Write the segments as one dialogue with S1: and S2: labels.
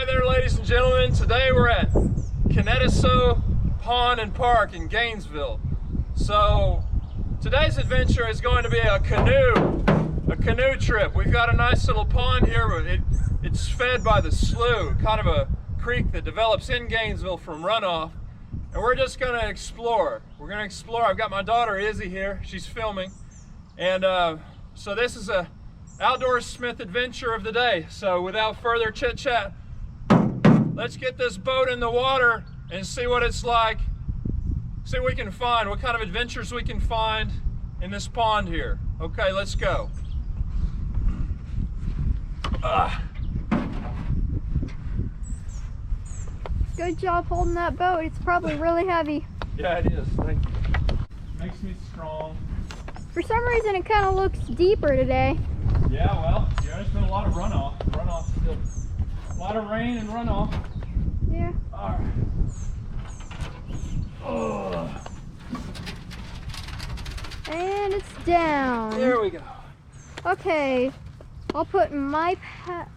S1: there, ladies and gentlemen. Today we're at Keneteso Pond and Park in Gainesville. So today's adventure is going to be a canoe trip. We've got a nice little pond here. It's fed by the slough, kind of a creek that develops in Gainesville from runoff. And we're just going to explore. We're going to explore. I've got my daughter Izzie here. She's filming. And so this is a outdoorsmith adventure of the day. So without further chit chat, let's get this boat in the water and see what it's like. See what we can find, what kind of adventures we can find in this pond here. Okay, let's go.
S2: Good job holding that boat. It's probably really heavy.
S1: Yeah, it is. Thank you. Makes me strong.
S2: For some reason, it kind of looks deeper today.
S1: Yeah, well, there's been a lot of runoff. A lot of rain and runoff.
S2: Yeah.
S1: All right. Oh.
S2: And it's down.
S1: There we go.
S2: Okay. I'll put my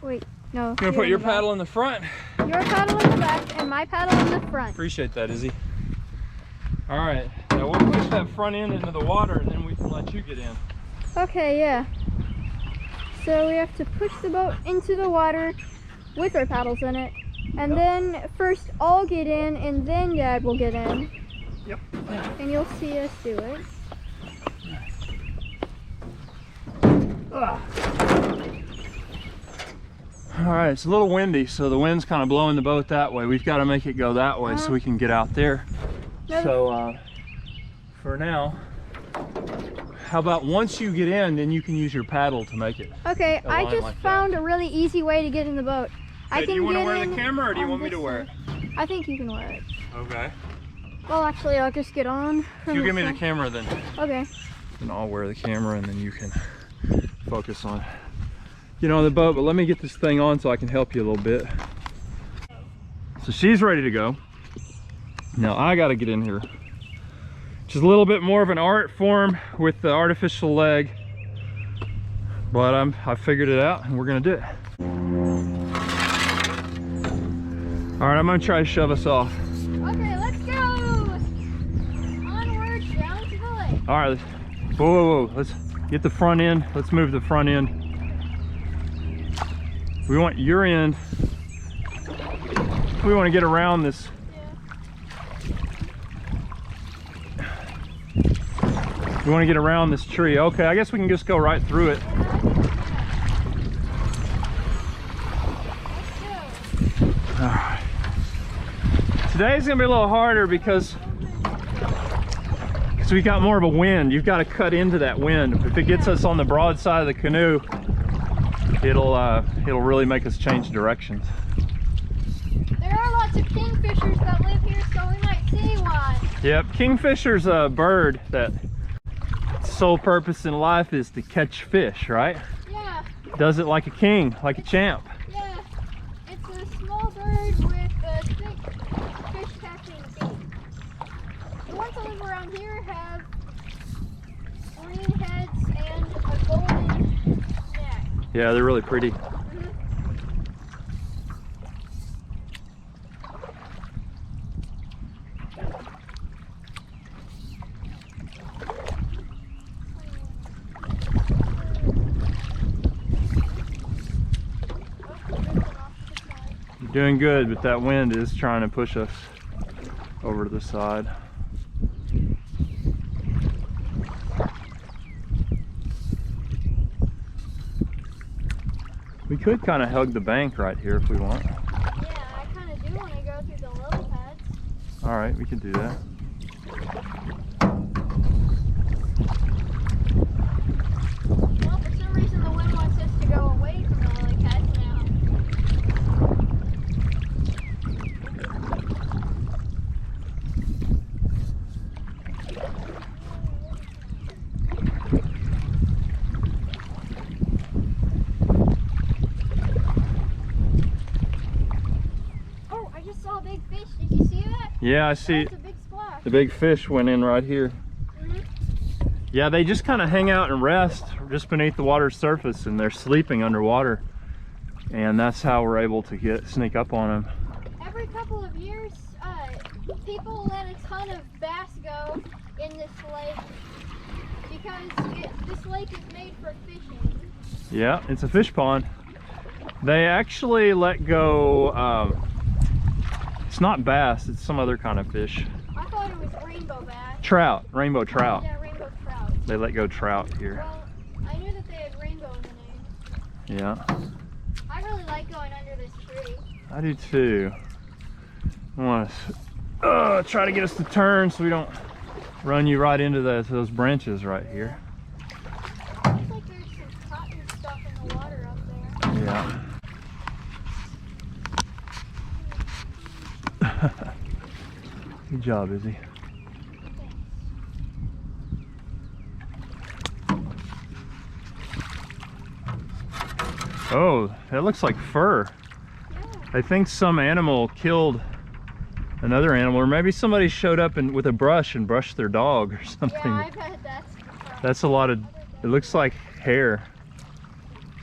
S2: wait, no.
S1: You're gonna put your paddle in the front?
S2: Your paddle in the back and my paddle in the front.
S1: Appreciate that, Izzie. All right. Now we'll push that front end into the water and then we can let you get in.
S2: Okay, yeah. So we have to push the boat into the water with our paddles in it. And then first I'll get in and then Dad will get in.
S1: Yep.
S2: And you'll see us do it.
S1: All right, it's a little windy, so the wind's kind of blowing the boat that way. We've got to make it go that way so we can get out there. So for now, how about once you get in, then you can use your paddle to make it.
S2: Okay, I just found a really easy way to get in the boat.
S1: Okay, do you want to wear the camera or do you want me to wear it?
S2: I think you can wear it.
S1: Okay.
S2: Well, actually, I'll just get on.
S1: You give me the camera then.
S2: Okay.
S1: Then I'll wear the camera and then you can focus on getting on the boat. But let me get this thing on so I can help you a little bit. So she's ready to go. Now I got to get in here. Which is a little bit more of an art form with the artificial leg. But I figured it out and we're going to do it. All right, I'm going to try to shove us off.
S2: Okay, let's go! Onward, down to the lake.
S1: All right, whoa. Let's get the front end. Let's move the front end. We want your end. We want to get around this. Yeah. We want to get around this tree. Okay, I guess we can just go right through it. All right. Today's gonna be a little harder because we got more of a wind. You've got to cut into that wind. If it gets us on the broad side of the canoe, it'll really make us change directions.
S2: There are lots of kingfishers that live here, so we might see one.
S1: Yep, kingfisher's a bird that its sole purpose in life is to catch fish, right?
S2: Yeah.
S1: Does it like a king, like a champ.
S2: Yeah. It's a small bird with a thick fish catching beak. The ones that live around here have green heads and a golden neck.
S1: Yeah, they're really pretty. You're doing good, but that wind is trying to push us over to the side. We could kind of hug the bank right here if we want.
S2: Yeah, I kind of do want to go through the lily pads.
S1: All right, we can do that.
S2: Well, for some reason the wind wants us to go away from the lily pads now.
S1: Yeah, I see.
S2: That's a big splash.
S1: The big fish went in right here. Yeah, they just kind of hang out and rest just beneath the water's surface, and they're sleeping underwater. and that's how we're able to sneak up on them.
S2: Every couple of years, people let a ton of bass go in this lake because this lake is made for fishing.
S1: Yeah, it's a fish pond. They actually let go, it's not bass, it's some other kind of fish.
S2: I thought it was rainbow bass.
S1: Trout, rainbow trout.
S2: Yeah, rainbow trout.
S1: They let go trout here.
S2: Well, I knew that they had rainbow in the name.
S1: Yeah.
S2: I really like going under this tree.
S1: I do too. I want to try to get us to turn so we don't run you right into those branches right here.
S2: Looks like there's some cotton stuff in the water up there.
S1: Yeah. Good job, Izzie. Oh, that looks like fur.
S2: Yeah.
S1: I think some animal killed another animal, or maybe somebody showed up with a brush and brushed their dog or something.
S2: Yeah, I bet
S1: That's a lot of, it looks like hair.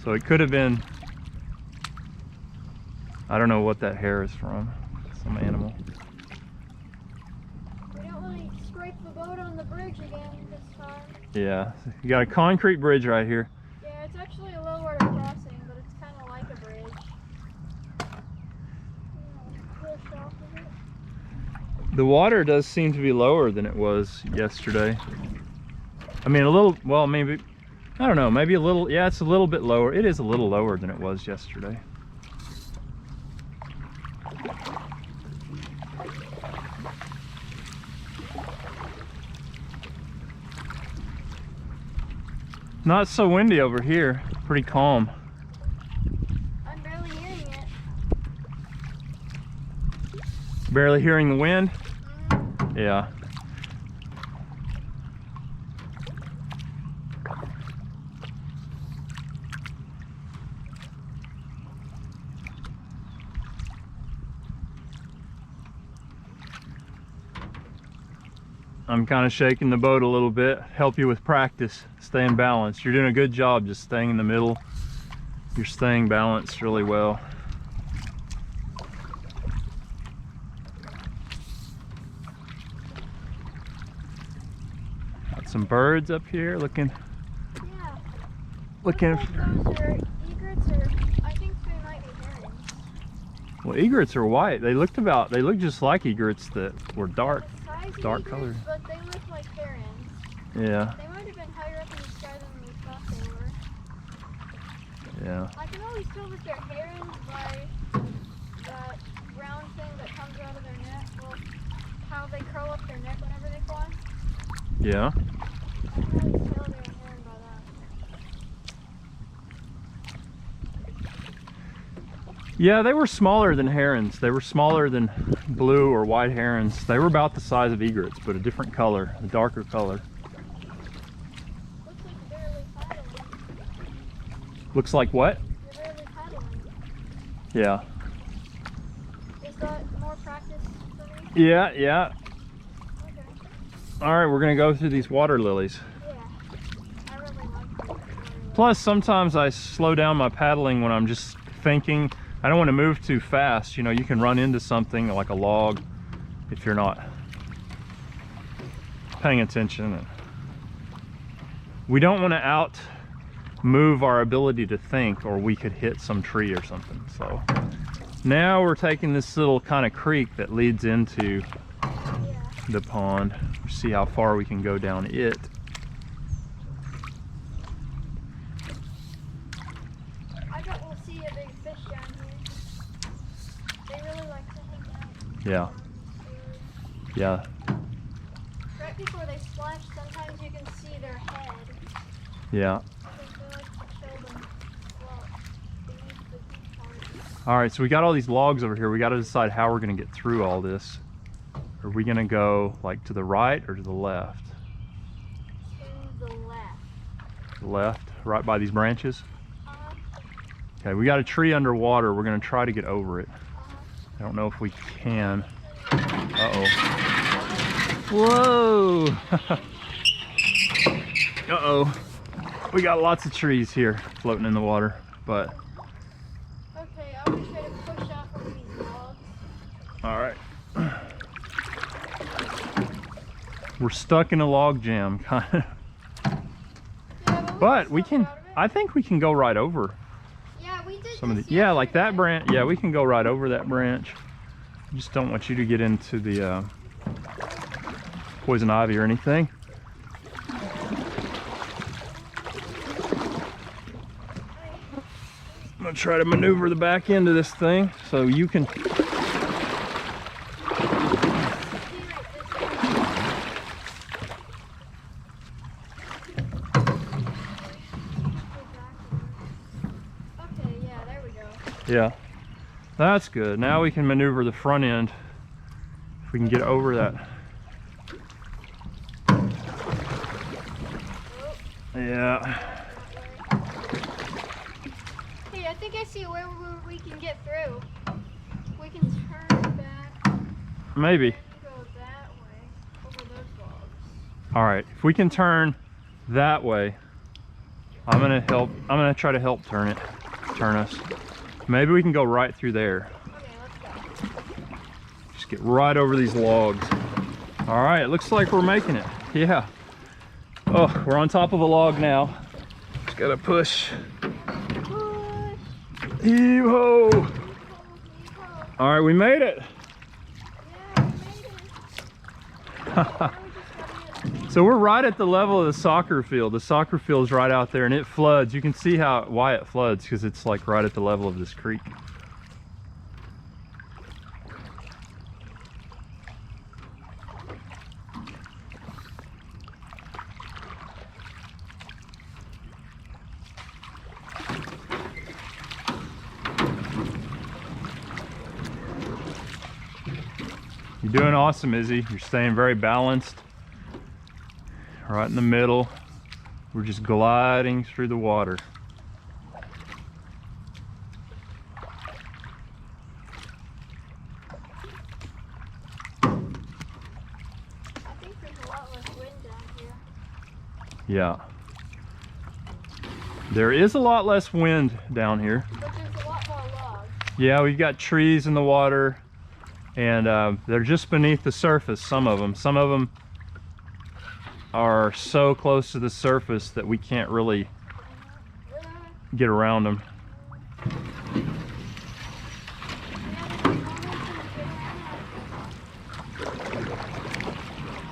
S1: So it could have been, I don't know what that hair is from, some animal.
S2: We don't want to scrape the boat on the bridge again this time.
S1: Yeah, you got a concrete bridge right here.
S2: Yeah, it's actually a low water crossing, but it's kind of like a bridge. Push off of it.
S1: The water does seem to be lower than it was yesterday. I mean, a little, well, maybe, I don't know, maybe a little, yeah, it's a little bit lower. It is a little lower than it was yesterday. Not so windy over here, pretty calm.
S2: I'm barely hearing it.
S1: Barely hearing the wind? Yeah. I'm kind of shaking the boat a little bit, help you with practice, staying balanced. You're doing a good job just staying in the middle. You're staying balanced really well. Got some birds up here looking.
S2: Yeah.
S1: Looking.
S2: Looks like those are egrets, or I think they might be herons.
S1: Well, egrets are white. They look just like egrets that were dark color.
S2: But they look like herons.
S1: Yeah.
S2: They might have been higher up in the sky than we thought they were.
S1: Yeah.
S2: I can always tell that they're herons by that brown thing that comes out of their neck. Well, how they curl up their neck whenever they fly.
S1: Yeah.
S2: I can always tell they're a heron by that.
S1: Yeah, they were smaller than herons. They were smaller than blue or white herons. They were about the size of egrets, but a different color, a darker color.
S2: Looks like you're barely paddling.
S1: Looks like what?
S2: You're barely paddling.
S1: Yeah.
S2: Is that more practice for me?
S1: Yeah, yeah.
S2: Okay.
S1: All right, we're gonna go through these water lilies.
S2: Yeah. I really like these.
S1: Plus, sometimes I slow down my paddling when I'm just thinking. I don't want to move too fast. You know, you can run into something like a log if you're not paying attention. We don't want to move our ability to think, or we could hit some tree or something. So now we're taking this little kind of creek that leads into the pond. See how far we can go down it.
S2: I bet we'll see a big fish down here. They really like to hang out.
S1: Yeah. Yeah.
S2: Right before they splash, sometimes you can see their head.
S1: Yeah.
S2: They like to show them beneath the part.
S1: All right, so we got all these logs over here. We got to decide how we're going to get through all this. Are we going to go like to the right or to the left?
S2: To the left.
S1: Left, right by these branches? Okay, we got a tree underwater. We're going to try to get over it. I don't know if we can. Uh-oh. Whoa! Uh-oh. We got lots of trees here floating in the water, but We're stuck in a log jam, kind of.
S2: Yeah,
S1: But we
S2: can
S1: can, I think we can go right over
S2: Yeah, we did
S1: some of
S2: this
S1: the, yeah, like that
S2: yesterday.
S1: branch. Yeah, we can go right over that branch. Just don't want you to get into the poison ivy or anything. I'm gonna try to maneuver the back end of this thing so you can.
S2: Okay, yeah, there we go.
S1: Yeah, that's good. Now we can maneuver the front end if we can get over that. Yeah.
S2: Hey, I think I see where we can get through. We can turn back
S1: Maybe.
S2: and go that way over those logs.
S1: All right, if we can turn that way, I'm gonna try to help turn us. Maybe we can go right through there.
S2: Okay, let's go.
S1: Just get right over these logs. All right, it looks like we're making it. Yeah. Oh, we're on top of a log now. Just gotta push.
S2: Push.
S1: Heave-ho!
S2: Yeehaw.
S1: All right, we made it.
S2: Yeah, we made it. Now we just gotta get
S1: So we're right at the level of the soccer field. The soccer field's right out there and it floods. You can see why it floods, because it's like right at the level of this creek. You're doing awesome, Izzy. You're staying very balanced. Right in the middle. We're just gliding through the water.
S2: I think there's a lot less wind down here.
S1: Yeah. There is a lot less wind down here.
S2: But there's a lot more logs.
S1: Yeah, we've got trees in the water, and they're just beneath the surface, some of them. Some of them are so close to the surface that we can't really get around them.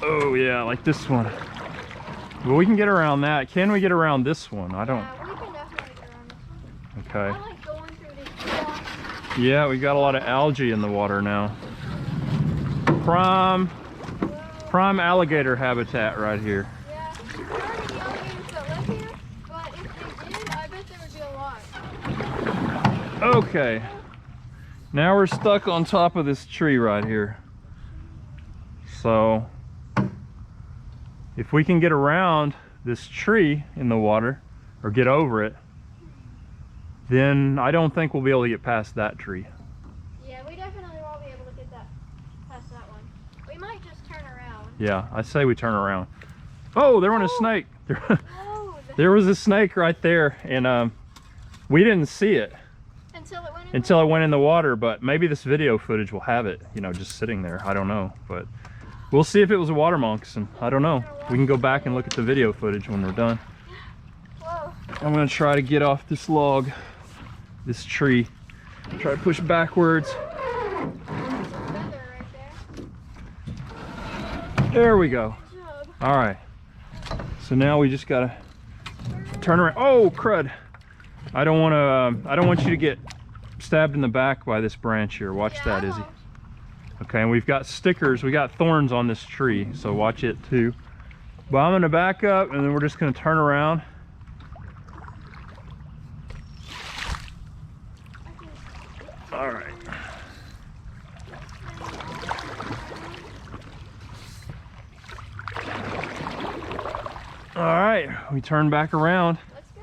S1: Oh yeah, like this one. Well, we can get around that. Can we get around this one? I don't.
S2: Yeah, we can definitely get around this one.
S1: Okay.
S2: I like going through these rocks.
S1: Yeah, we got a lot of algae in the water now. Prime alligator habitat right here.
S2: Yeah, there aren't any alligators that live here, but if they did, I bet there would be a lot.
S1: Okay. Now we're stuck on top of this tree right here. So if we can get around this tree in the water or get over it, then I don't think we'll be able to get past that tree.
S2: Yeah, we definitely won't be able to get that past that one. We might just turn around.
S1: Yeah, I say we turn around. Oh, there went a snake.
S2: Oh,
S1: There was a snake right there, and we didn't see it
S2: until it went in
S1: in the water, but maybe this video footage will have it, you know, just sitting there. I don't know, but we'll see if it was a water moccasin. I don't know. We can go back and look at the video footage when we're done.
S2: Whoa.
S1: I'm gonna try to get off this log, this tree. Try to push backwards.
S2: There's a feather right there.
S1: There we go.
S2: Good job.
S1: All right. So now we just gotta turn around. Oh, crud. I don't want you to get stabbed in the back by this branch here. Watch that, Izzy. Okay, and we've got stickers. We got thorns on this tree, so watch it too. But I'm gonna back up, and then we're just gonna turn around. All right. All right, we turn back around.
S2: Let's go.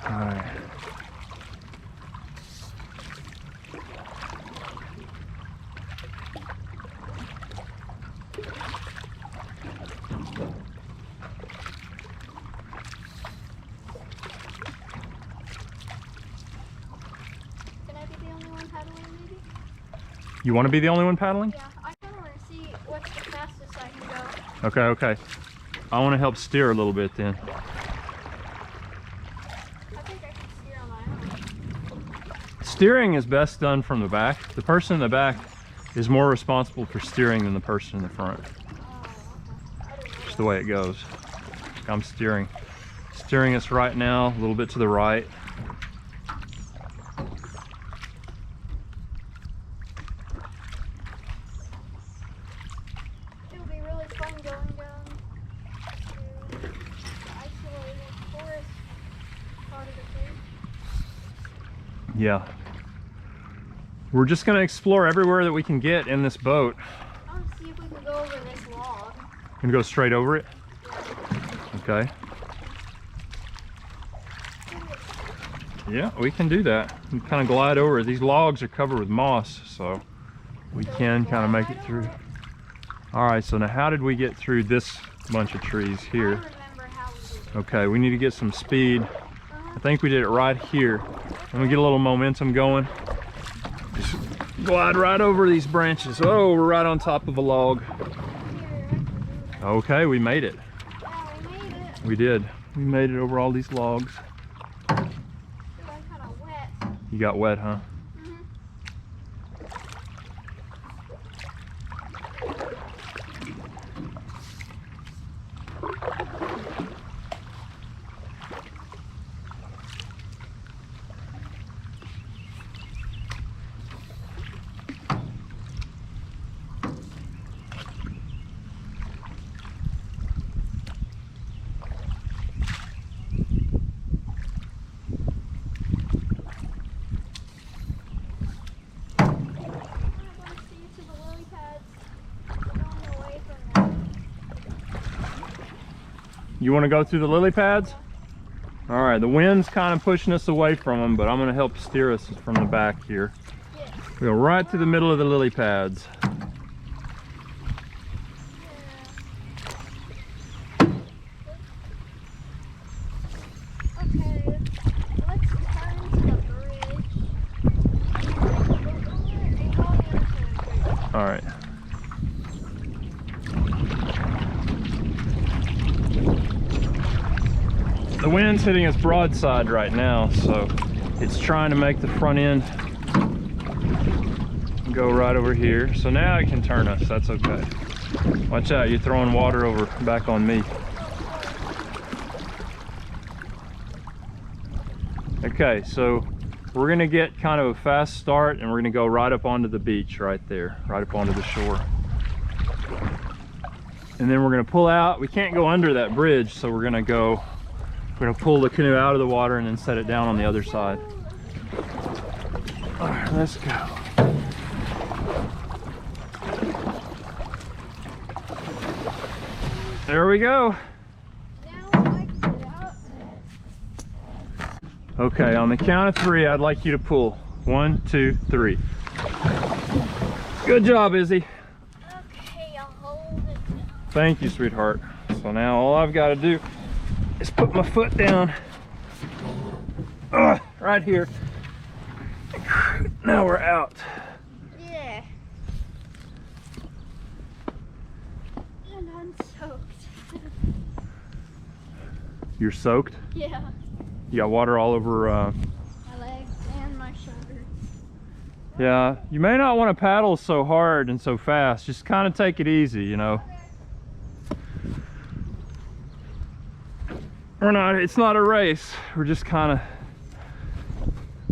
S1: All right.
S2: Can I be the only one paddling, maybe?
S1: You want to be the only one paddling?
S2: Yeah, I
S1: Okay, okay. I want to help steer a little bit then.
S2: I think I can steer on my own.
S1: Steering is best done from the back. The person in the back is more responsible for steering than the person in the front.
S2: Oh, okay.
S1: Just the way it goes. I'm steering us right now, a little bit to the right.
S2: It'll be really fun going down to the isolated forest part of the cave.
S1: Yeah. We're just gonna explore everywhere that we can get in this boat.
S2: I want to see if we can go over this log.
S1: And go straight over it? Okay. Yeah, we can do that. We kind of glide over it. These logs are covered with moss, so we can kind of make it through. All right, so now how did we get through this bunch of trees
S2: I
S1: here?
S2: remember how we did it.
S1: Okay, we need to get some speed. I think we did it right here. And we get a little momentum going. Just glide right over these branches. Oh, we're right on top of a log. Okay, we made it.
S2: Yeah, we made it.
S1: We did. We made it over all these logs.
S2: Ooh, I'm kind of wet.
S1: You got wet, huh? You want to go through the lily pads? All right, the wind's kind of pushing us away from them, but I'm going to help steer us from the back here. We go right to the middle of the lily pads.
S2: Okay, let's turn to the bridge.
S1: All right. The wind's hitting us broadside right now, so it's trying to make the front end go right over here. So now it can turn us, that's okay. Watch out, you're throwing water over back on me. Okay, so we're gonna get kind of a fast start and we're gonna go right up onto the beach right there, right up onto the shore. And then we're gonna pull out. We can't go under that bridge, so we're gonna pull the canoe out of the water and then set it down on the other side. All right, let's go. There we go.
S2: Now I can get out.
S1: Okay, on the count of 3, I'd like you to pull. 1, 2, 3. Good job, Izzy.
S2: Okay, I'll hold it down.
S1: Thank you, sweetheart. So now all I've got to do is put my foot down. Right here. Now we're out.
S2: Yeah. And I'm soaked.
S1: You're soaked?
S2: Yeah.
S1: You got water all over.
S2: My legs and my shoulders.
S1: Yeah, you may not want to paddle so hard and so fast. Just kind of take it easy, you know. It's not a race. We're just kind of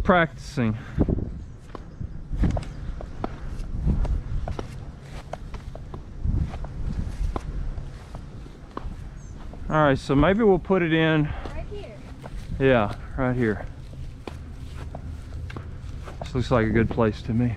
S1: practicing. All right, so maybe we'll put it in.
S2: Right here.
S1: Yeah, right here. This looks like a good place to me.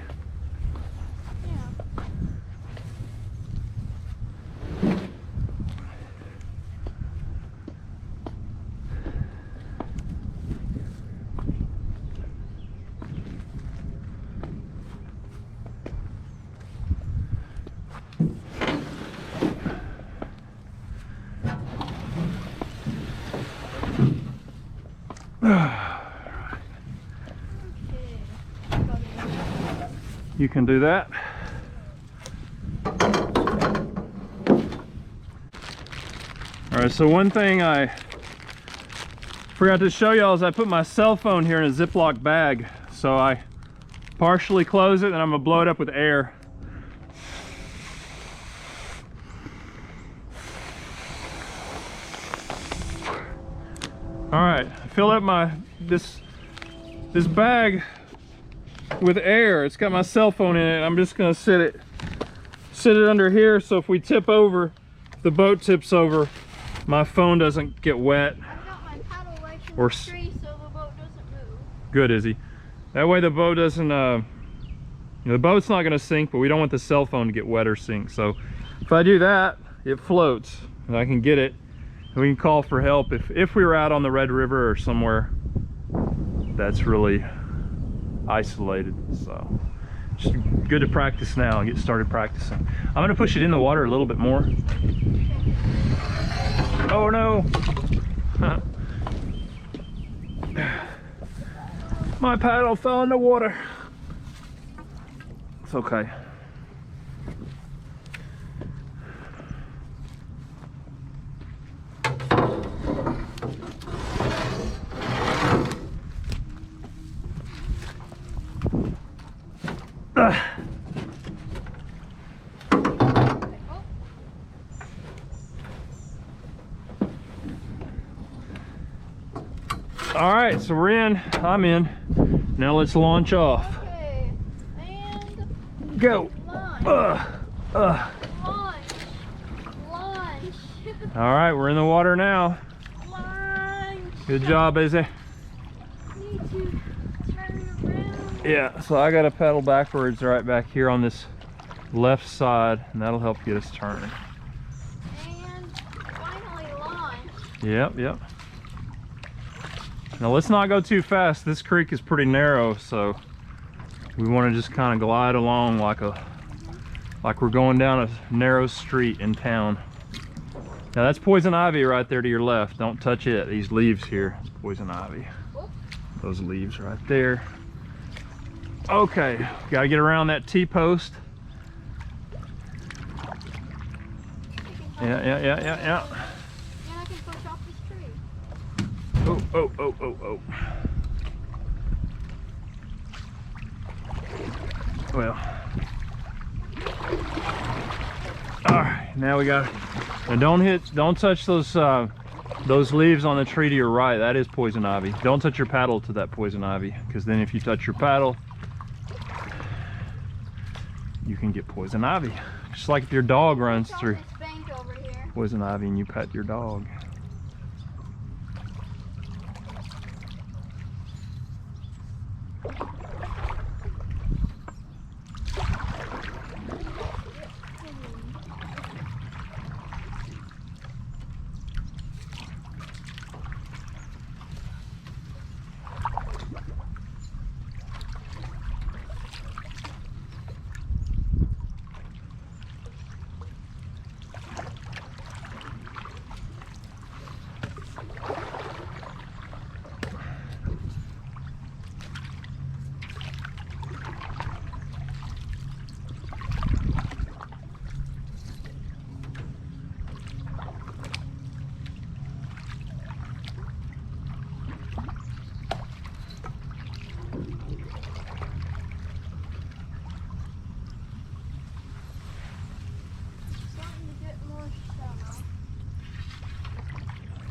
S1: You can do that. right, so one thing I forgot to show y'all is I put my cell phone here in a Ziploc bag. So I partially close it and I'm gonna blow it up with air. All right, I fill up this bag with air. It's got my cell phone in it. I'm just gonna sit it under here, so if we tip over, if the boat tips over, my phone doesn't get wet.
S2: I've got my paddle right in
S1: Or
S2: the tree so the boat doesn't move.
S1: Good, Izzy. That way the boat doesn't, the boat's not gonna sink, but we don't want the cell phone to get wet or sink. So if I do that, it floats and I can get it. And we can call for help if we were out on the Red River or somewhere that's really isolated. So just good to practice now and get started practicing. I'm gonna push it in the water a little bit more. Oh no. My paddle fell in the water. It's okay. All right, so we're in. I'm in. Now let's launch off.
S2: Okay, and
S1: Go.
S2: launch.
S1: Launch.
S2: Launch.
S1: All right, we're in the water now.
S2: Launch.
S1: Good job, Izzy.
S2: Need to turn around.
S1: Yeah, so I got to pedal backwards right back here on this left side, and that'll help get us turning.
S2: And finally launch.
S1: Yep. Now let's not go too fast. This creek is pretty narrow, so we want to just kind of glide along like we're going down a narrow street in town. Now that's poison ivy right there to your left. Don't touch it. These leaves here, it's poison ivy. Those leaves right there. Okay, got to get around that T-post. Yeah.
S2: Yeah, I can push off this tree.
S1: Oh. Well. All right, now we got. Now don't touch those leaves on the tree to your right. That is poison ivy. Don't touch your paddle to that poison ivy, because then if you touch your paddle, you can get poison ivy. Just like if your dog runs through
S2: This bank over here.
S1: poison ivy and you pet your dog.
S2: Starting to get more shallow.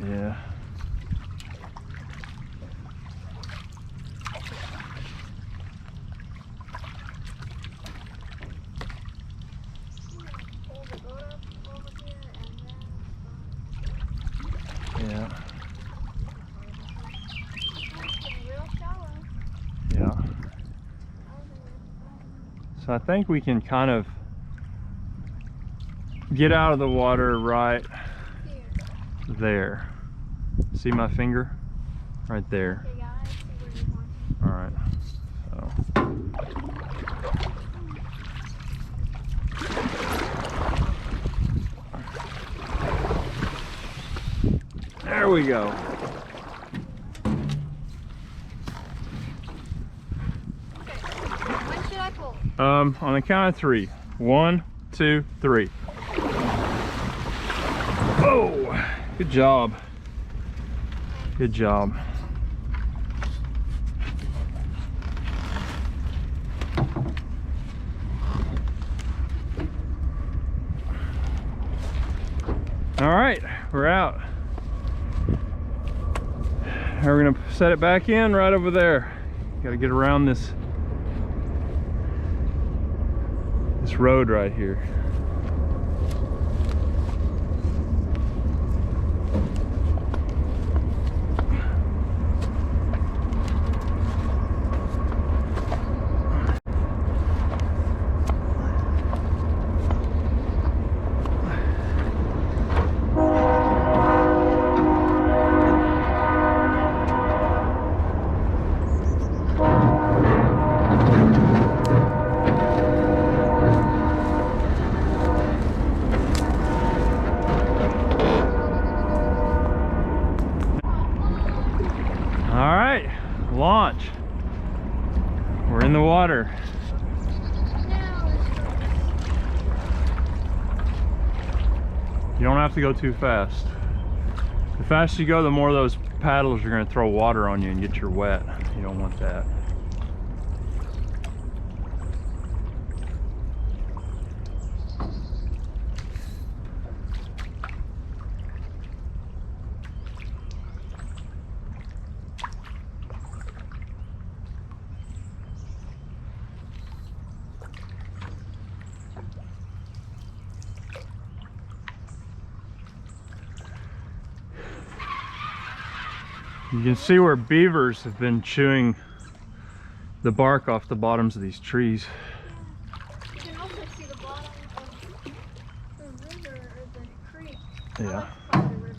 S1: Yeah.
S2: Pull the boat up over here and then
S1: Yeah.
S2: it's getting real shallow.
S1: Yeah. So I think we can kind of get out of the water right
S2: Here.
S1: there. See my finger? Right there.
S2: Okay, guys, see where you're pointing.
S1: All right. So. There we go.
S2: Okay, when should I pull?
S1: On the count of 3. 1, 2, 3. Oh! Good job. Good job. All right, we're out. Now we're gonna set it back in right over there. Got to get around this road right here. Launch. We're in the water. You don't have to go too fast. The faster you go, the more those paddles are going to throw water on you and get you wet. You don't want that. You can see where beavers have been chewing the bark off the bottoms of these trees.
S2: You can also see the bottom of the river or the creek.
S1: Yeah.
S2: I like to call it a river.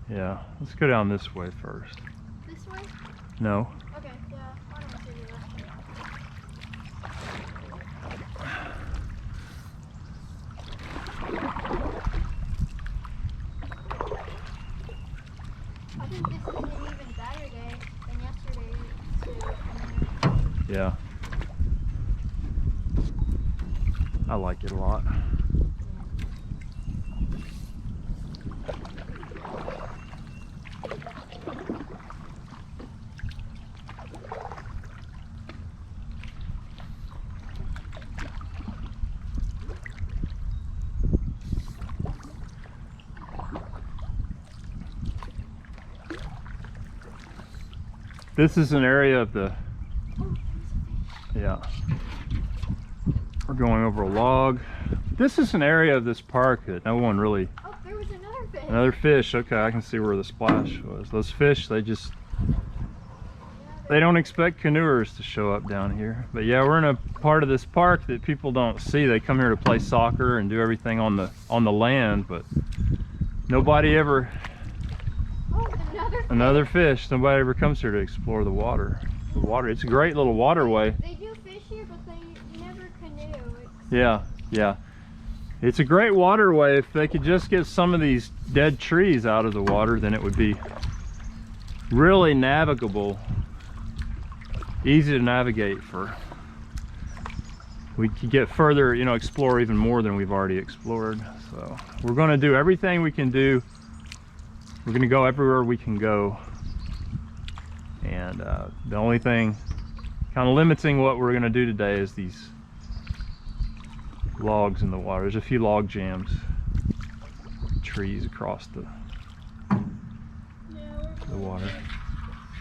S1: Yeah. Let's go down this way first.
S2: This way?
S1: No.
S2: Okay, yeah. Why don't we do that? I think this is an even better day than yesterday to
S1: Yeah. I like it a lot. This is an area of the, yeah, we're going over a log. This is an area of this park that no one really,
S2: oh, there was another fish.
S1: another fish. Okay, I can see where the splash was. Those fish, they don't expect canoers to show up down here. But yeah, we're in a part of this park that people don't see. They come here to play soccer and do everything on the land, but nobody ever,
S2: Oh,
S1: another fish. Nobody ever comes here to explore the water. The water, it's a great little waterway.
S2: They do fish here, but they never canoe.
S1: Yeah, yeah. It's a great waterway. If they could just get some of these dead trees out of the water, then it would be really navigable. Easy to navigate for. We could get further, you know, explore even more than we've already explored. So we're going to do everything we can do. We're going to go everywhere we can go. And the only thing kind of limiting what we're going to do today is these logs in the water. There's a few log jams, trees across the water.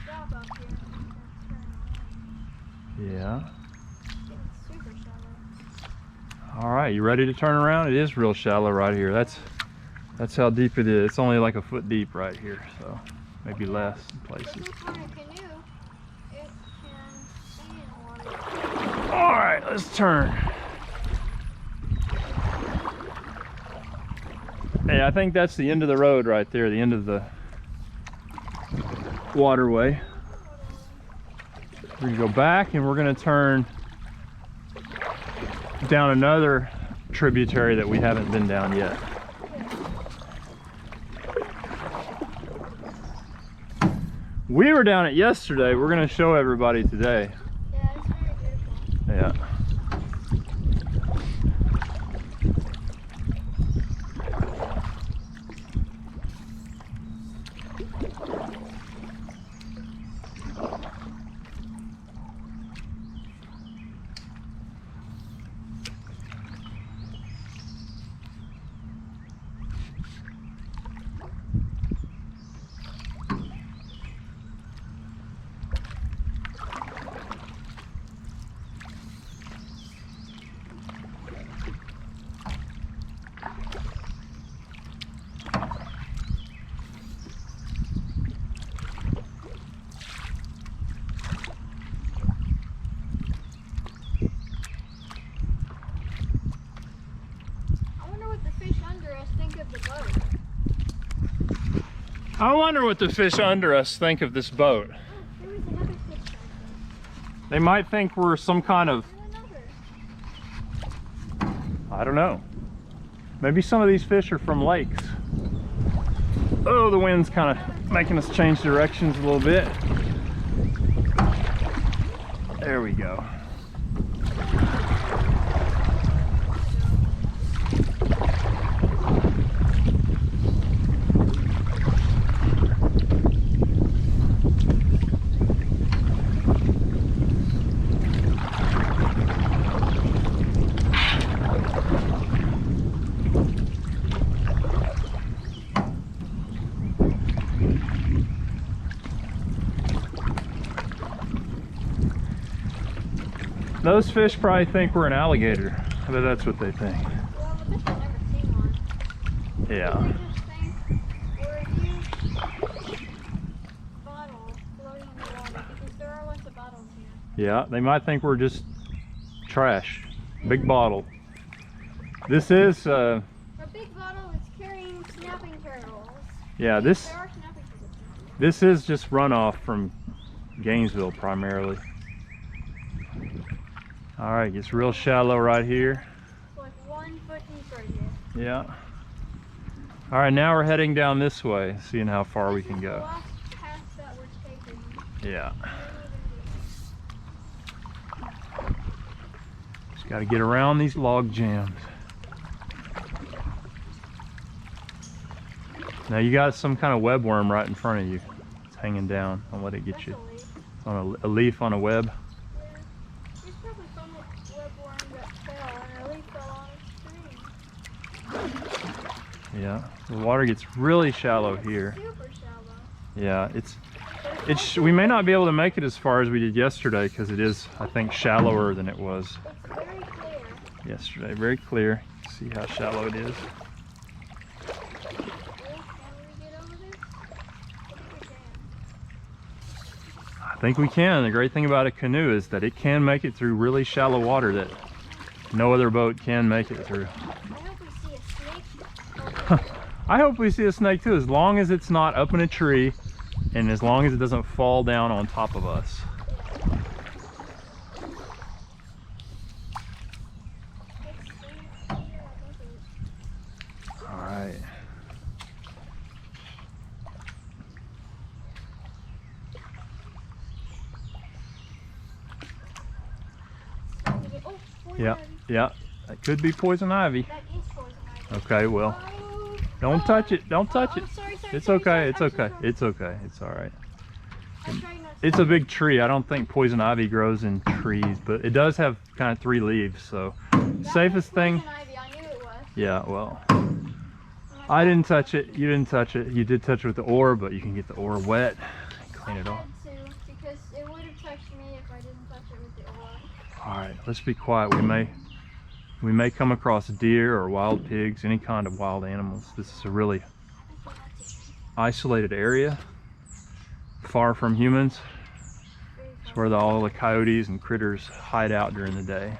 S2: Stop up here and turn around.
S1: Yeah.
S2: It's getting super shallow.
S1: All right, you ready to turn around? It is real shallow right here. That's how deep it is. It's only like a foot deep right here, so maybe less in places.
S2: If it's on a canoe, it can stay in water.
S1: All right, let's turn. Hey, I think that's the end of the road right there, the end of the waterway. We're gonna go back and we're gonna turn down another tributary that we haven't been down yet. We were down it yesterday. We're gonna show everybody today.
S2: Yeah, it's very beautiful.
S1: Yeah. I wonder what the fish under us think of this boat.
S2: There was another fish back there.
S1: They might think we're some kind of,
S2: Another.
S1: I don't know. Maybe some of these fish are from lakes. Oh, the wind's kind of making us change directions a little bit. There we go. Those fish probably think we're an alligator. I bet that's what they think.
S2: Well, the fish have never seen one.
S1: Yeah.
S2: They just think we're a huge bottle floating in the water because there are lots of bottles here.
S1: Yeah, they might think we're just trash. Big bottle. This is,
S2: A big bottle is carrying snapping turtles.
S1: yeah,
S2: There are snapping turtles.
S1: this is just runoff from Gainesville primarily. All right, gets real shallow right here.
S2: It's like 1 foot deep right here.
S1: Yeah. All right, now we're heading down this way, seeing how far we can
S2: The
S1: go.
S2: last path that we're taking.
S1: Yeah. Just got to get around these log jams. Now you got some kind of web worm right in front of you. It's hanging down. Don't let it get you. On a leaf on a web.
S2: There's probably some webworm that fell and a leaf fell on its string.
S1: Yeah. The water gets really shallow here.
S2: Super shallow.
S1: Yeah, it's we may not be able to make it as far as we did yesterday because it is, I think, shallower than it was
S2: It's very clear.
S1: yesterday. Very clear. See how shallow it is.
S2: Can we get over this? We can.
S1: I think we can. The great thing about a canoe is that it can make it through really shallow water that no other boat can make it through.
S2: I hope we see a snake.
S1: I hope we see a snake too, as long as it's not up in a tree and as long as it doesn't fall down on top of us. All right. Yeah, yeah. That could be poison ivy.
S2: That is poison ivy.
S1: Okay, well,
S2: Oh,
S1: don't touch it. Don't touch it.
S2: Sorry,
S1: It's
S2: sorry,
S1: okay.
S2: sorry.
S1: It's
S2: I'm so
S1: okay.
S2: sorry.
S1: It's okay. It's all right.
S2: I'm trying not to-
S1: It's a big tree. I don't think poison ivy grows in trees, but it does have kind of 3 leaves. So,
S2: That
S1: safest
S2: was
S1: thing.
S2: poison ivy. I knew it was.
S1: Yeah. Well, I didn't touch it. You didn't touch it. You did touch it with the oar, but you can get the oar wet and clean it off.
S2: I had to because it would have touched me if I didn't touch it with the oar.
S1: All right. Let's be quiet. We may come across deer or wild pigs, any kind of wild animals. This is a really isolated area, far from humans. It's where all the coyotes and critters hide out during the day.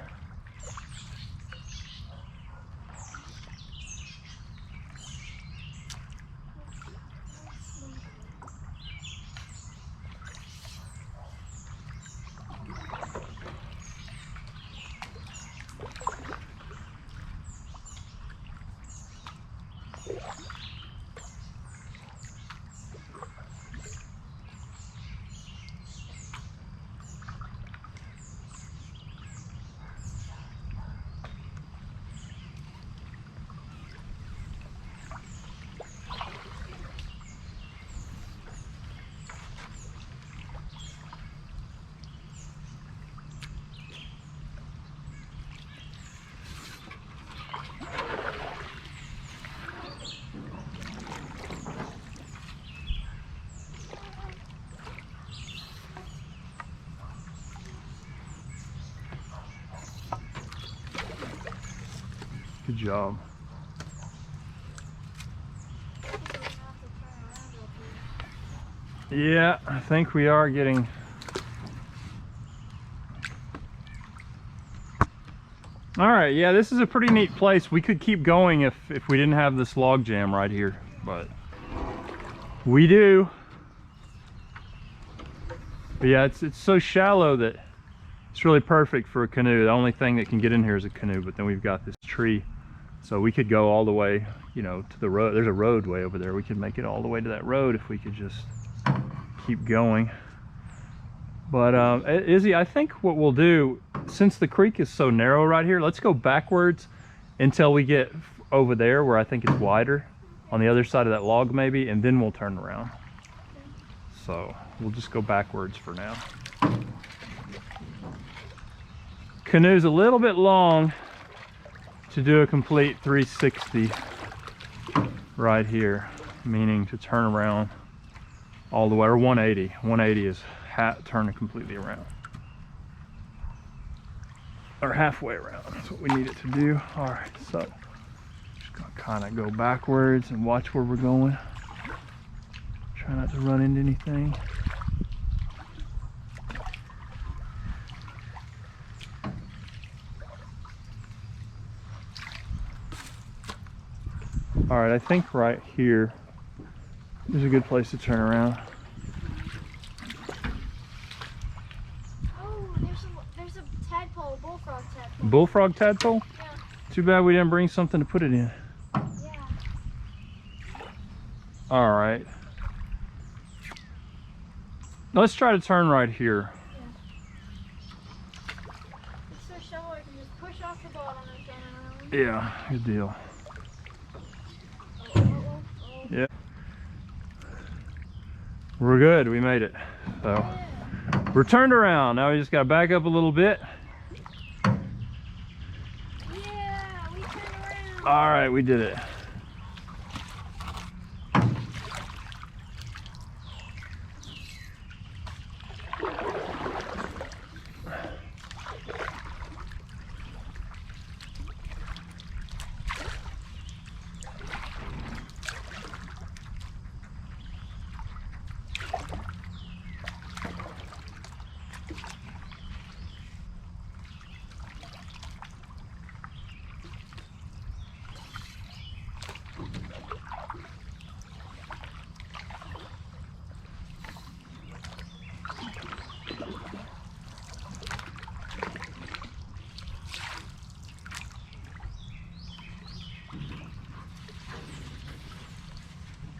S1: Good job. Yeah, I think we are getting... All right, yeah, this is a pretty neat place. We could keep going if we didn't have this log jam right here, but We do. But yeah, it's so shallow that it's really perfect for a canoe. The only thing that can get in here is a canoe, but then we've got this tree. So we could go all the way, you know, to the road. There's a roadway over there. We could make it all the way to that road if we could just keep going. But Izzie, I think what we'll do, since the creek is so narrow right here, let's go backwards until we get over there where I think it's wider, on the other side of that log maybe, and then we'll turn around. So we'll just go backwards for now. Canoe's a little bit long to do a complete 360 right here, meaning to turn around all the way, or 180. 180 is turning completely around, or halfway around. That's what we need it to do. All right, so just gonna kind of go backwards and watch where we're going. Try not to run into anything. All right, I think right here is a good place to turn around.
S2: Oh, there's a tadpole, bullfrog tadpole.
S1: Bullfrog tadpole?
S2: Yeah.
S1: Too bad we didn't bring something to put it in.
S2: Yeah.
S1: All right. Let's try to turn right here.
S2: Yeah. It's so shallow I can just push off the bottom and turn around.
S1: Yeah, good deal. Yeah. We're good, we made it. So
S2: Yeah.
S1: we're turned around. Now we just gotta back up a little bit.
S2: Yeah, we turned around.
S1: All right, we did it.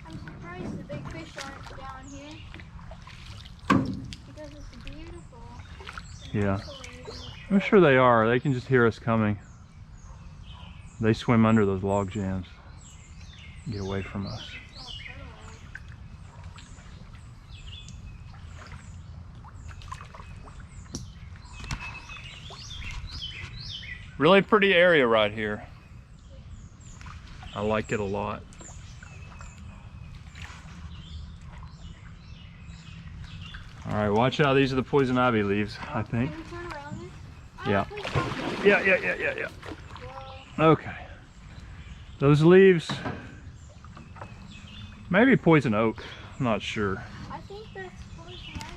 S2: I'm surprised the big fish aren't down here. Because it's beautiful.
S1: Yeah. I'm sure they are. They can just hear us coming. They swim under those log jams. Get away from us. Really pretty area right here. I like it a lot. All right, watch out. These are the poison ivy leaves, I think.
S2: Can we turn around this?
S1: Yeah.
S2: Please don't.
S1: Yeah.
S2: Whoa.
S1: Okay. Those leaves, maybe poison oak, I'm not sure.
S2: I think that's poison ivy.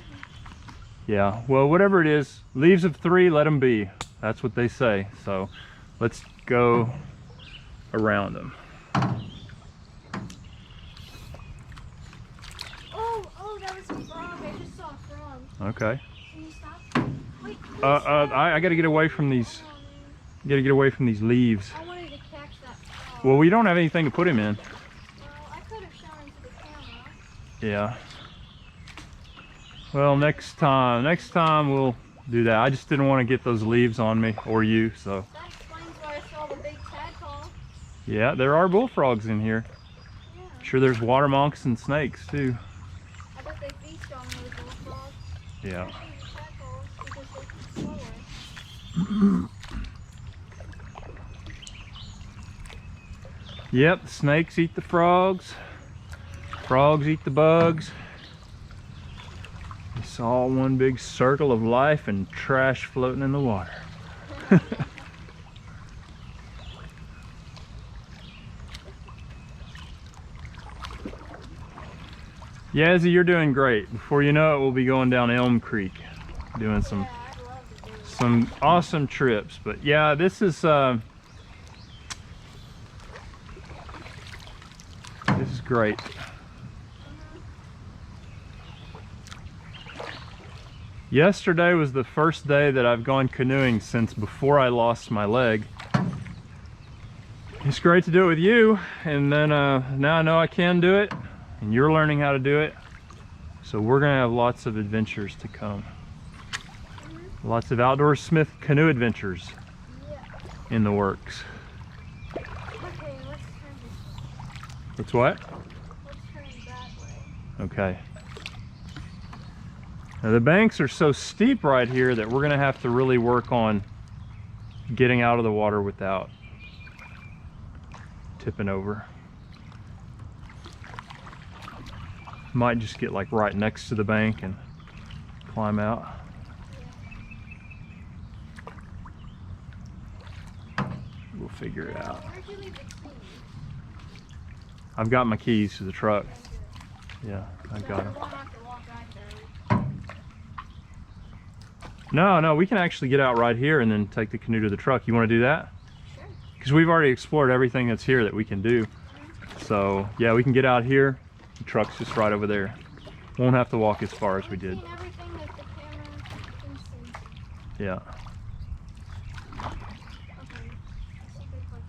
S1: Yeah, well, whatever it is, leaves of 3, let them be. That's what they say. So let's go around them.
S2: Oh, that was a frog. I just saw a frog.
S1: Okay.
S2: Can you stop? Wait, please
S1: I gotta get away from these.
S2: stop.
S1: Gotta get away from these leaves.
S2: I wanted to catch that frog.
S1: Well, we don't have anything to put him in.
S2: Well, I could have shown into the camera.
S1: Yeah. Well, next time we'll do that. I just didn't want to get those leaves on me or you, so.
S2: That explains why I saw the big tadpole.
S1: Yeah, there are bullfrogs in here.
S2: Yeah.
S1: Sure, there's water monks and snakes too.
S2: I bet they feast on those bullfrogs.
S1: Yeah.
S2: Especially the tadpoles because they can slower.
S1: Yep, the snakes eat the frogs. Frogs eat the bugs. It's all one big circle of life and trash floating in the water. Yeah, Izzie, you're doing great. Before you know it, we'll be going down Elm Creek, doing
S2: Yeah, I'd love to do it.
S1: some awesome trips. But yeah, this is great. Yesterday was the first day that I've gone canoeing since before I lost my leg. It's great to do it with you, and then now I know I can do it, and you're learning how to do it. So we're gonna have lots of adventures to come. Lots of outdoor Smith canoe adventures in the works.
S2: Okay, let's turn this way.
S1: It's what?
S2: Let's turn that way.
S1: Okay. Now the banks are so steep right here that we're gonna have to really work on getting out of the water without tipping over. Might just get like right next to the bank and climb out. We'll figure it out.
S2: Where'd you leave the keys?
S1: I've got my keys to the truck. Yeah, I got them. No, we can actually get out right here and then take the canoe to the truck. You want to do that?
S2: Sure.
S1: Because we've already explored everything that's here that we can do. So yeah, we can get out here. The truck's just right over there. Won't have to walk as far as we did.
S2: Everything that the camera can see.
S1: Yeah.
S2: Okay, that's a good place.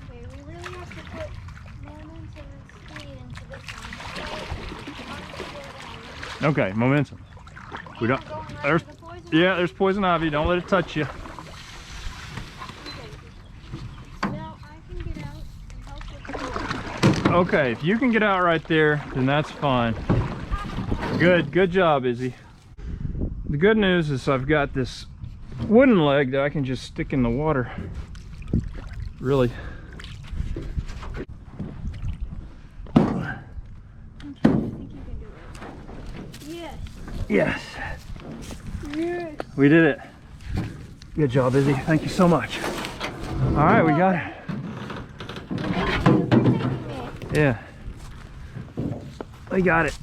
S2: Okay, we really have to put momentum and speed into this one.
S1: Okay, momentum. We don't. There's, yeah, there's poison ivy. Don't let it touch you.
S2: Now I can get out and help with the
S1: Okay, if you can get out right there, then that's fine. Good job, Izzy. The good news is I've got this wooden leg that I can just stick in the water. Really.
S2: I think you can do it. Yes.
S1: Yes,
S2: Yes.
S1: we did it. Good job, Izzy. Thank you so much. All right, we got it.
S2: Thank you for taking me.
S1: Yeah, we got it.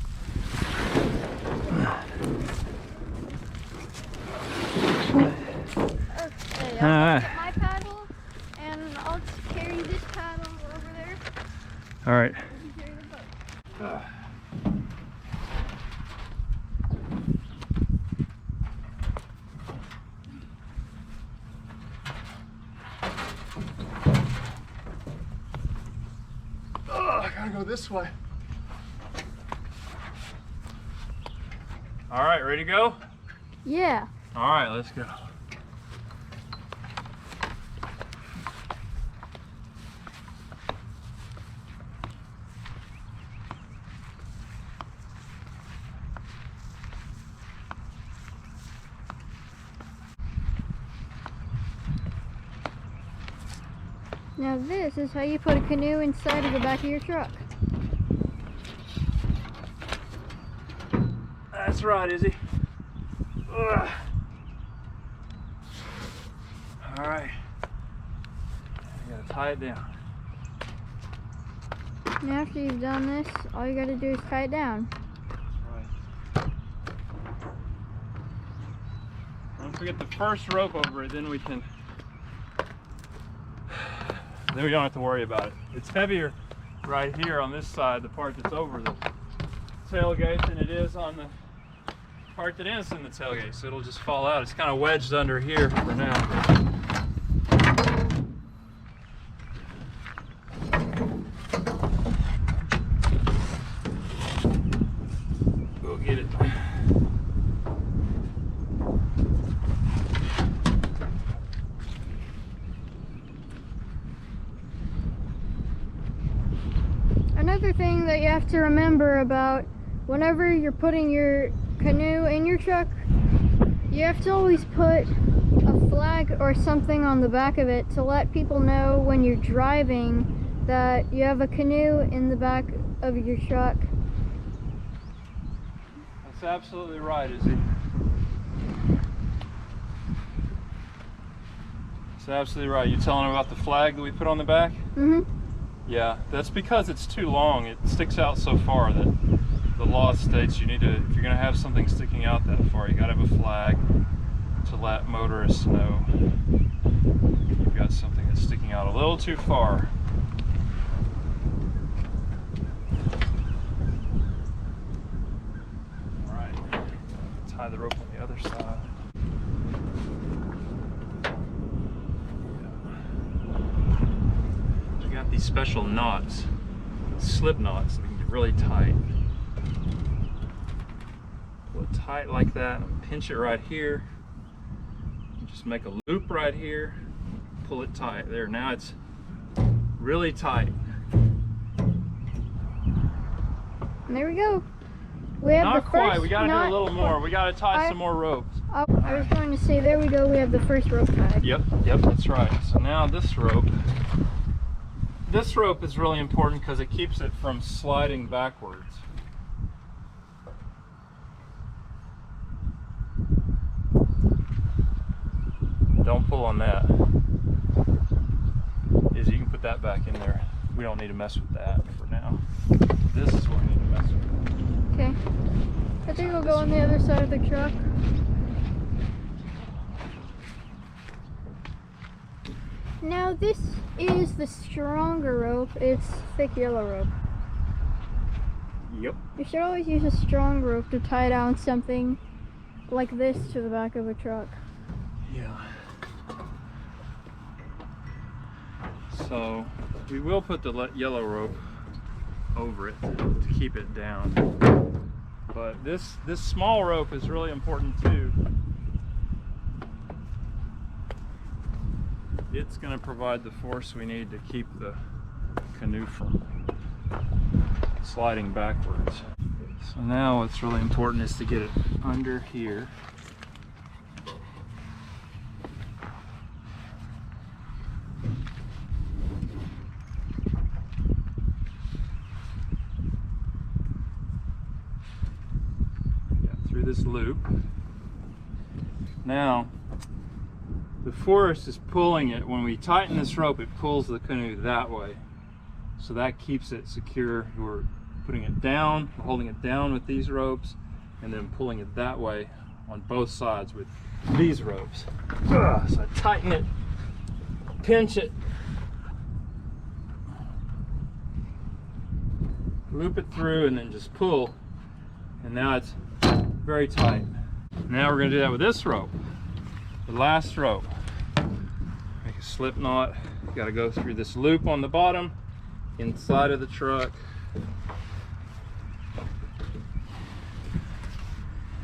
S2: Okay,
S1: All
S2: I'll
S1: right.
S2: get my paddle, and I'll carry this paddle over there.
S1: All right.
S2: You can carry the boat.
S1: Oh, I gotta go this way. All right, ready to go?
S2: Yeah.
S1: All right, let's go.
S2: Now this is how you put a canoe inside of the back of your truck.
S1: That's right, Izzy. Ugh. All right. I gotta tie it down.
S2: And after you've done this, all you gotta do is tie it down.
S1: Right. Once we get the first rope over it, then we can. Then we don't have to worry about it. It's heavier right here on this side, the part that's over the tailgate, than it is on the part that is in the tailgate. So it'll just fall out. It's kind of wedged under here for now. Go get it.
S2: Another thing that you have to remember about whenever you're putting your canoe in your truck, you have to always put a flag or something on the back of it to let people know when you're driving that you have a canoe in the back of your truck.
S1: That's absolutely right, Izzy. That's absolutely right. You telling them about the flag that we put on the back?
S2: Mm-hmm.
S1: Yeah, that's because it's too long. It sticks out so far that the law states you need to, if you're going to have something sticking out that far, you got to have a flag. to let motorists know you've got something that's sticking out a little too far. All right, tie the rope on the other side. We got these special knots, slip knots, that can get really tight. Pull it tight like that, and pinch it right here. Just make a loop right here, pull it tight. There, now it's really tight.
S2: And there we go. We have
S1: Not
S2: the
S1: quite,
S2: first
S1: we gotta do a little more. We gotta tie some more ropes.
S2: I was going to say, there we go, we have the first rope tied.
S1: Yep, that's right. So now this rope is really important because it keeps it from sliding backwards. Don't pull on that. Izzie, you can put that back in there. We don't need to mess with that for now. This is what we need to mess with.
S2: Okay. I think we'll go on the other side of the truck. Now this is the stronger rope. It's thick yellow rope.
S1: Yep.
S2: You should always use a strong rope to tie down something like this to the back of a truck.
S1: Yeah. So we will put the yellow rope over it to keep it down. But this small rope is really important too. It's going to provide the force we need to keep the canoe from sliding backwards. So now what's really important is to get it under here. Through this loop. Now the force is pulling it. When we tighten this rope, it pulls the canoe that way, so that keeps it secure. We're putting it down, we're holding it down with these ropes, and then pulling it that way on both sides with these ropes. So I tighten it, pinch it, loop it through, and then just pull, and now it's very tight. Now we're going to do that with this rope, the last rope. Make a slip knot. You got to go through this loop on the bottom, inside of the truck,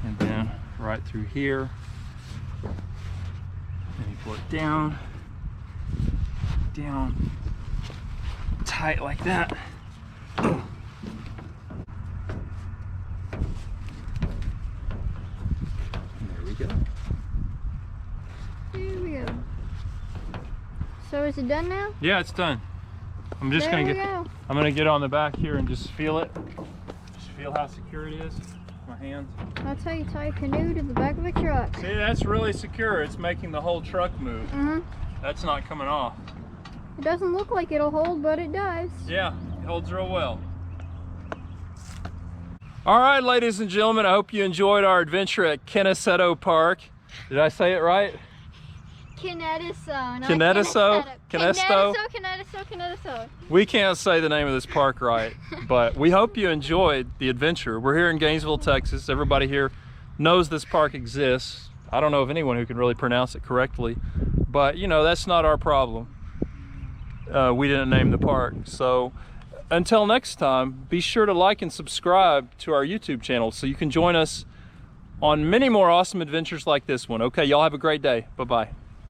S1: and then right through here. Then you pull it down, tight like that.
S2: So is it done now?
S1: Yeah, it's done. I'm just
S2: I'm
S1: gonna get on the back here and just feel it. Just feel how secure it is. My hands.
S2: That's how you tie a canoe to the back of a truck.
S1: See, that's really secure. It's making the whole truck move.
S2: Mm-hmm.
S1: That's not coming off.
S2: It doesn't look like it'll hold, but it does.
S1: Yeah, it holds real well. All right, ladies and gentlemen, I hope you enjoyed our adventure at Keneteso Park. Did I say it right?
S2: Keneteso.
S1: Keneteso?
S2: Keneteso.
S1: Keneteso? We can't say the name of this park right, but we hope you enjoyed the adventure. We're here in Gainesville, Texas. Everybody here knows this park exists. I don't know of anyone who can really pronounce it correctly, but you know, that's not our problem. We didn't name the park. So until next time, be sure to like and subscribe to our YouTube channel so you can join us on many more awesome adventures like this one. Okay, y'all have a great day. Bye-bye.